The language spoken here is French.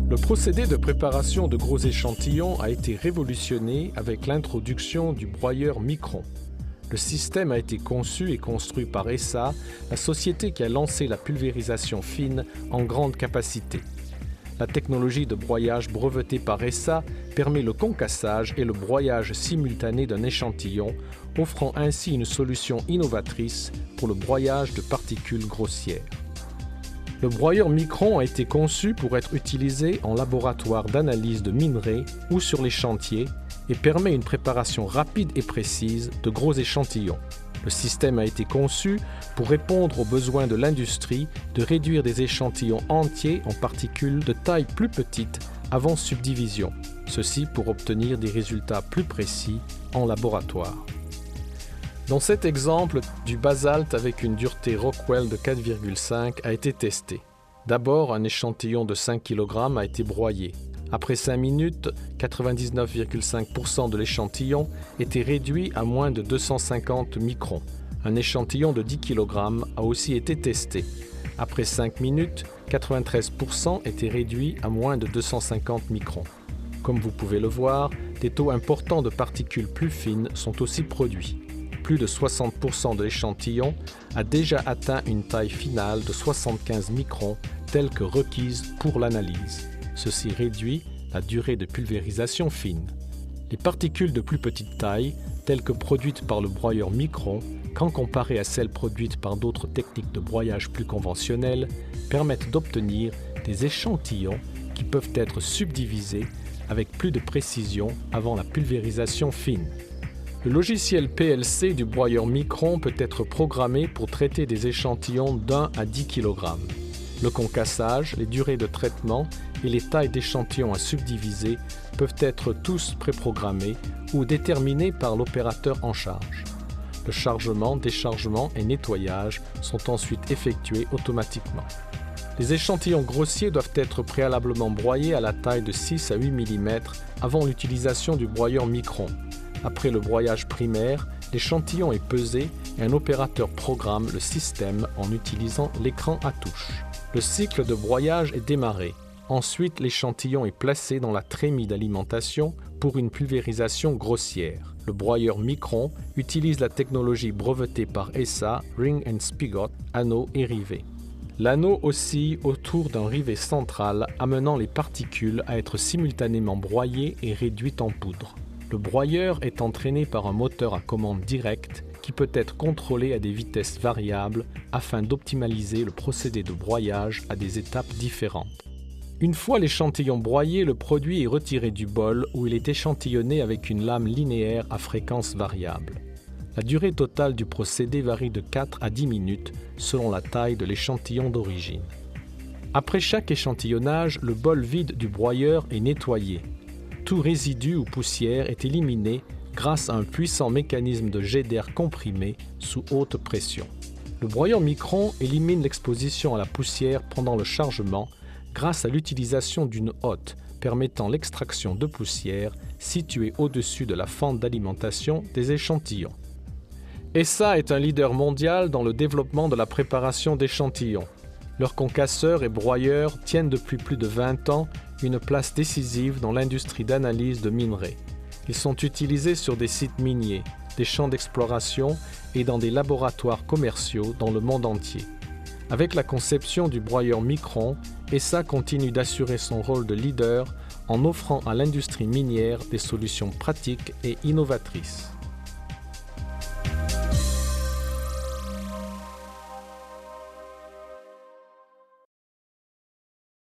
Le procédé de préparation de gros échantillons a été révolutionné avec l'introduction du broyeur Micron. Le système a été conçu et construit par ESA, la société qui a lancé la pulvérisation fine en grande capacité. La technologie de broyage brevetée par ESA permet le concassage et le broyage simultané d'un échantillon, offrant ainsi une solution innovatrice pour le broyage de particules grossières. Le broyeur Micron a été conçu pour être utilisé en laboratoire d'analyse de minerais ou sur les chantiers et permet une préparation rapide et précise de gros échantillons. Le système a été conçu pour répondre aux besoins de l'industrie de réduire des échantillons entiers en particules de taille plus petite avant subdivision, ceci pour obtenir des résultats plus précis en laboratoire. Dans cet exemple, du basalte avec une dureté Rockwell de 4,5 a été testé. D'abord, un échantillon de 5 kg a été broyé. Après 5 minutes, 99,5% de l'échantillon était réduit à moins de 250 microns. Un échantillon de 10 kg a aussi été testé. Après 5 minutes, 93% était réduit à moins de 250 microns. Comme vous pouvez le voir, des taux importants de particules plus fines sont aussi produits. Plus de 60% de l'échantillon a déjà atteint une taille finale de 75 microns telle que requise pour l'analyse. Ceci réduit la durée de pulvérisation fine. Les particules de plus petite taille, telles que produites par le broyeur Micron, quand comparées à celles produites par d'autres techniques de broyage plus conventionnelles, permettent d'obtenir des échantillons qui peuvent être subdivisés avec plus de précision avant la pulvérisation fine. Le logiciel PLC du broyeur Micron peut être programmé pour traiter des échantillons d'1 à 10 kg. Le concassage, les durées de traitement et les tailles d'échantillons à subdiviser peuvent être tous préprogrammés ou déterminés par l'opérateur en charge. Le chargement, déchargement et nettoyage sont ensuite effectués automatiquement. Les échantillons grossiers doivent être préalablement broyés à la taille de 6 à 8 mm avant l'utilisation du broyeur Micron. Après le broyage primaire, l'échantillon est pesé et un opérateur programme le système en utilisant l'écran à touche. Le cycle de broyage est démarré. Ensuite, l'échantillon est placé dans la trémie d'alimentation pour une pulvérisation grossière. Le broyeur Micron utilise la technologie brevetée par ESA, Ring and Spigot, anneau et rivet. L'anneau oscille autour d'un rivet central, amenant les particules à être simultanément broyées et réduites en poudre. Le broyeur est entraîné par un moteur à commande directe qui peut être contrôlé à des vitesses variables afin d'optimaliser le procédé de broyage à des étapes différentes. Une fois l'échantillon broyé, le produit est retiré du bol où il est échantillonné avec une lame linéaire à fréquence variable. La durée totale du procédé varie de 4 à 10 minutes selon la taille de l'échantillon d'origine. Après chaque échantillonnage, le bol vide du broyeur est nettoyé. Tout résidu ou poussière est éliminé grâce à un puissant mécanisme de jet d'air comprimé sous haute pression. Le broyeur Micron élimine l'exposition à la poussière pendant le chargement grâce à l'utilisation d'une hotte permettant l'extraction de poussière située au-dessus de la fente d'alimentation des échantillons. ESA est un leader mondial dans le développement de la préparation d'échantillons. Leurs concasseurs et broyeurs tiennent depuis plus de 20 ans une place décisive dans l'industrie d'analyse de minerais. Ils sont utilisés sur des sites miniers, des champs d'exploration et dans des laboratoires commerciaux dans le monde entier. Avec la conception du broyeur Micron, ESA continue d'assurer son rôle de leader en offrant à l'industrie minière des solutions pratiques et innovatrices.